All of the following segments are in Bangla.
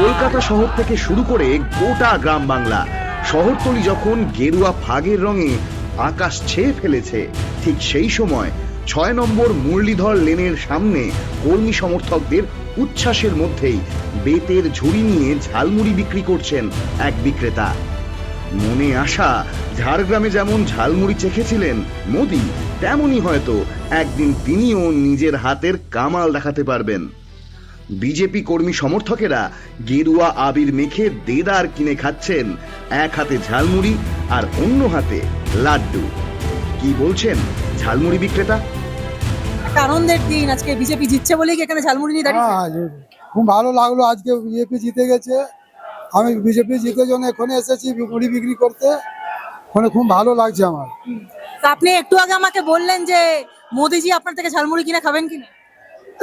কলকাতা শহর থেকে শুরু করে গোটা গ্রাম বাংলা শহরতলি যখন গেরুয়া ফাগের রঙে আকাশ ছেয়ে ফেলেছে, ঠিক সেই সময় ৬ নম্বর মুরলীধর লেনের সামনে কর্মী সমর্থকদের উচ্ছ্বাসের মধ্যেই বেতের ঝুড়ি নিয়ে ঝালমুড়ি বিক্রি করছেন এক বিক্রেতা। মনে আশা, ঝাড়গ্রামে যেমন ঝালমুড়ি চেখেছিলেন মোদি, তেমনই হয়তো একদিন তিনিও নিজের হাতের কামাল দেখাতে পারবেন। বিজেপি কর্মী সমর্থকেরা গেরুয়া আবির মেখে দেদার কিনে খাচ্ছেন, এক হাতে ঝালমুড়ি আর অন্য হাতে লাড্ডু। কি বলছেন ঝালমুড়ি বিক্রেতা? একটা আনন্দের দিন, আজকে বিজেপি জিতছে বলেই কি এখানে ঝালমুড়ি নিয়ে দাঁড়িয়ে? খুব ভালো লাগলো, আজকে বিজেপি জিতে গেছে। আমি বিজেপি জিতে জন্য এখানে এসেছি মুড়ি বিক্রি করতে, ওখানে খুব ভালো লাগছে আমার। তো আপনি একটু আগে আমাকে বললেন যে মোদিজি আপনার থেকে ঝালমুড়ি কিনে খাবেন কিনা?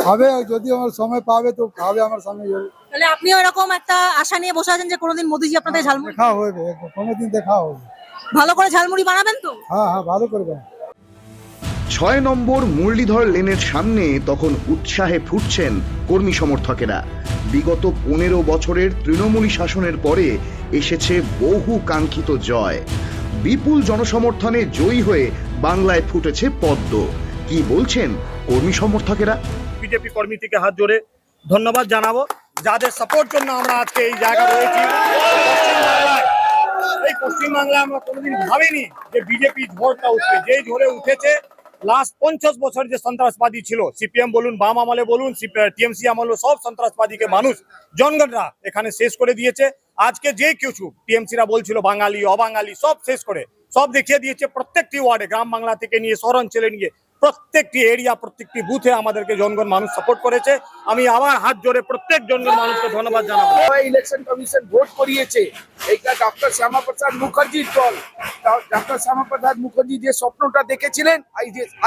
খাবে, যদি আমার সময় পাবে তো খাবে আমার সামনে। তাহলে আপনিও এরকম একটা আশা নিয়ে বসে আছেন যে কোনোদিন মোদিজি আপনার থেকে ঝালমুড়ি দেখা হবে, কোনোদিন দেখা হবে। ভালো করে ঝালমুড়ি বানাবেন তো? হ্যাঁ হ্যাঁ, ভালো করবে। ৬ নম্বর মুরলীধর লেনের সামনে তখন উৎসাহে ফুটছেন কর্মী সমর্থকেরা। বিগত ১৫ বছরের তৃণমূলী শাসনের পরে এসেছে বহু কাঙ্ক্ষিত জয়। বিপুল জনসমর্থনে জয়ী হয়ে বাংলায় ফুটেছে পদ্ম। কি বলছেন কর্মী সমর্থকেরা? বিজেপি কর্মী থেকে হাত জোড়ে ধন্যবাদ জানাবো, যাদের সাপোর্ট জন্য আমরা আজকে এই জায়গায় রয়েছি। এই পশ্চিমবাংলায় আমরা কোনোদিন ভাবিনি যে বিজেপি ঝড়টা উঠবে, যে ঝড়ে উঠেছে। লাস্ট ৫০ বছর যে সন্ত্রাসবাদী ছিল, সিপিএম বলুন, বাম আমলে বলুন, টিএমসি আমলে, সব সন্ত্রাসবাদীকে মানুষ জনগণরা এখানে শেষ করে দিয়েছে। আজকে যে কিছু টিএমসিরা বলছিল বাঙালি অবাঙালি, সব শেষ করে সব দেখিয়ে দিয়েছে। প্রত্যেকটি ওয়ার্ডে, গ্রাম বাংলা থেকে নিয়ে শহরাঞ্চলে নিয়ে প্রত্যেকটি এরিয়া, প্রত্যেকটি বুথে আমাদেরকে জনগণ মানুষ সাপোর্ট করেছে। আমি আবার হাত জোড়ে প্রত্যেক জনগণ মানুষকে ধন্যবাদ জানাবো। ইলেকশন কমিশন ভোট করিয়েছে, এইটা ডক্টর শ্যামাপ্রসাদ মুখার্জির দল। ডক্টর শ্যামাপ্রসাদ মুখার্জি যে স্বপ্নটা দেখেছিলেন,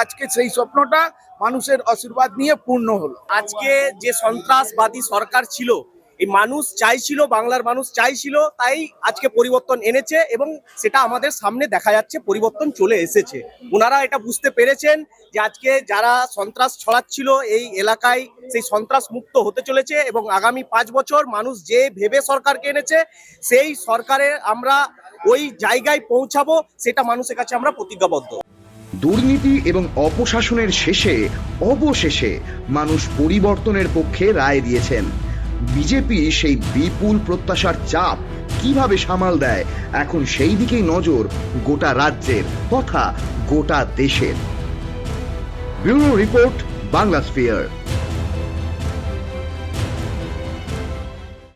আজকে সেই স্বপ্নটা মানুষের আশীর্বাদ নিয়ে পূর্ণ হলো। আজকে যে সন্ত্রাসবাদী সরকার ছিল, এই মানুষ চাইছিল, বাংলার মানুষ চাইছিল, তাই আজকে পরিবর্তন এনেছে এবং সেটা আমাদের সামনে দেখা যাচ্ছে, পরিবর্তন চলে এসেছে। ওনারা এটা বুঝতে পেরেছেন যে আজকে যারা সন্ত্রাস ছড়াচ্ছিল এই এলাকায়, সেই সন্ত্রাস মুক্ত হতে চলেছে এবং আগামী ৫ বছর মানুষ যে ভেবে সরকারকে এনেছে, সেই সরকারে আমরা ওই জায়গায় পৌঁছাবো, সেটা মানুষের কাছে আমরা প্রতিজ্ঞাবদ্ধ। দুর্নীতি এবং অপশাসনের শেষে অবশেষে মানুষ পরিবর্তনের পক্ষে রায় দিয়েছেন। বিজেপি সেই বিপুল প্রত্যাশার চাপ কিভাবে সামাল দেয়, এখন সেই দিকেই নজর গোটা রাজ্যের তথা গোটা দেশের। Bureau report, Bangla sphere.